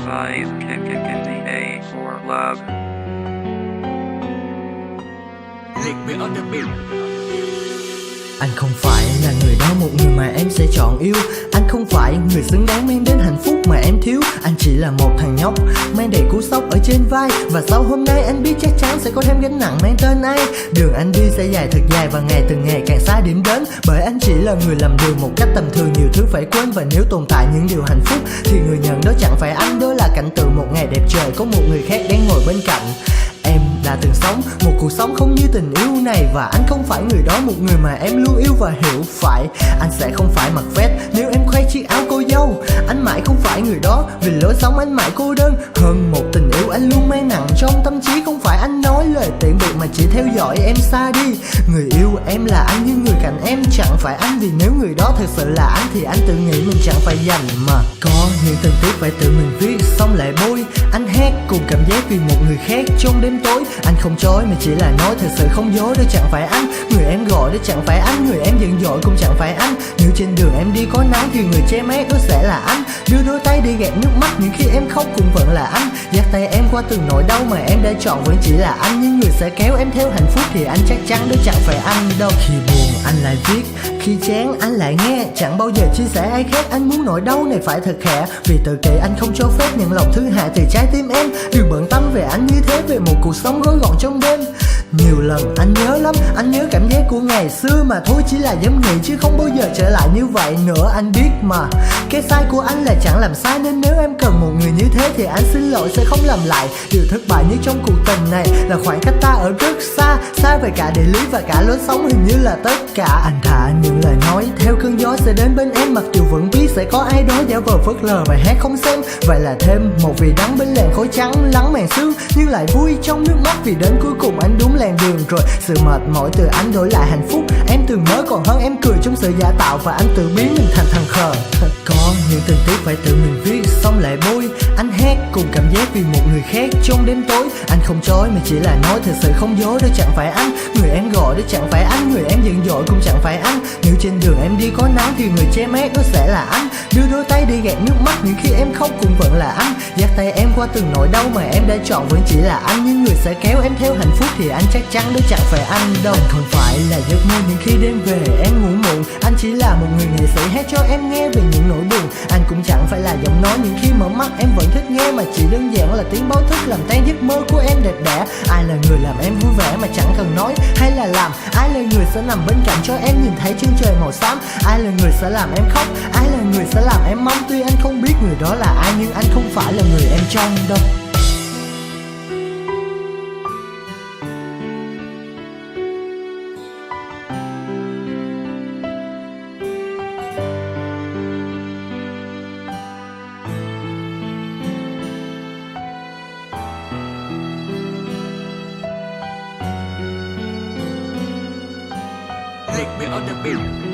Five, kick the A for love. Anh không phải là người đó, một người mà em sẽ chọn yêu. Anh không phải người xứng đáng mang đến hạnh phúc mà em thiếu. Anh chỉ là một thằng nhóc mang đầy cú sốc ở trên vai. Và sau hôm nay anh biết chắc chắn sẽ có thêm gánh nặng mang tên anh. Đường anh đi sẽ dài thật dài và ngày từng ngày càng xa điểm đến. Bởi anh chỉ là người làm đường một cách tầm thường, nhiều thứ phải quên. Và nếu tồn tại những điều hạnh phúc thì người nhận đó chẳng phải anh. Đó là cảnh tượng một ngày đẹp trời có một người khác đang ngồi bên cạnh. Em đã từng sống một cuộc sống không như tình yêu này. Và anh không phải người đó, một người mà em luôn yêu và hiểu. Phải, anh sẽ không phải mặc vest nếu em khoe chiếc áo cô dâu. Anh mãi không phải người đó, vì lối sống anh mãi cô đơn. Hơn một tình yêu anh luôn mang nặng trong tâm trí. Không phải anh nói lời tiễn biệt mà chỉ theo dõi em xa đi. Người yêu em là anh nhưng người cạnh em chẳng phải anh. Vì nếu người đó thực sự là anh thì anh tự nghĩ mình chẳng phải dành mà. Có những tình tiết phải tự mình viết xong lại bôi. Anh hát cùng cảm giác vì một người khác trong đêm tối. Anh không chối mà chỉ là nói, thật sự không dối. Đó chẳng phải anh, người em gọi đó chẳng phải anh. Người em giận dỗi cũng chẳng phải anh. Nếu trên đường em đi có nắng thì người che mát đó sẽ là anh. Đưa đôi tay đi gạt nước mắt những khi em khóc cũng vẫn là anh. Dắt tay em qua từng nỗi đau mà em đã chọn vẫn chỉ là anh. Nhưng người sẽ kéo em theo hạnh phúc thì anh chắc chắn đó chẳng phải anh đâu. Khi buồn anh lại viết, khi chán anh lại nghe. Chẳng bao giờ chia sẻ ai khác, anh muốn nỗi đau này phải thật khẽ. Vì tự kỷ anh không cho phép những lòng thứ hạ từ trái tim em. Đừng bận tâm về anh như thế, về một cuộc sống gói gọn trong đêm. Nhiều lần anh nhớ lắm, anh nhớ cảm giác của ngày xưa mà thôi chỉ là giấc nghĩ chứ không bao giờ trở lại như vậy nữa. Anh biết mà, cái sai của anh là chẳng làm sai. Nên nếu em cần một người như thế thì anh xin lỗi sẽ không làm lại. Điều thất bại nhất trong cuộc tình này là khoảng cách ta ở rất xa. Xa về cả địa lý và cả lối sống, hình như là tất cả. Anh thả những lời nói theo cơn gió sẽ đến bên em. Mặc dù vẫn biết sẽ có ai đó giả vờ phớt lờ và hát không xem. Vậy là thêm một vị đắng bên làn khói trắng lắng màn sương. Nhưng lại vui trong nước mắt vì đến cuối cùng anh đúng làn đường rồi. Sự mệt mỏi từ anh đổi lại hạnh phúc. Em từng nhớ còn hơn em cười trong sự giả tạo. Và anh tự biến mình thành thằng khờ. Có những tình tiết phải tự mình viết xong lại bôi. Anh hát cùng cảm giác vì một người khác trong đêm tối. Anh không chối mà chỉ là nói, thật sự không dối. Đó chẳng phải anh, người em gọi đó chẳng phải anh. Người em giận dỗi cũng chẳng phải anh. Nếu trên đường em đi có nắng thì người che mát đó sẽ là anh. Đưa đôi tay đi gạt nước mắt những khi em khóc cũng vẫn là anh. Dắt tay em qua từng nỗi đau mà em đã chọn vẫn chỉ là anh. Nhưng người sẽ kéo em theo hạnh phúc thì anh chắc chắn đó chẳng phải anh đâu. Anh không phải là giấc mơ những khi đêm về em ngủ muộn. Anh chỉ là một người nghệ sĩ hát cho em nghe về những nỗi buồn. Anh cũng chẳng phải là giọng nói những khi mở mắt em vẫn thích nghe. Mà chỉ đơn giản là tiếng báo thức làm tan giấc mơ của em đẹp đẽ. Ai là người làm em vui vẻ mà chẳng cần nói hay là làm. Ai là người sẽ nằm bên cạnh cho em nhìn thấy chân trời màu xám. Ai là người sẽ làm em khóc, ai là người sẽ làm em mong. Tuy anh không biết người đó là ai nhưng anh không phải là người em trong đâu. Click me on the beat.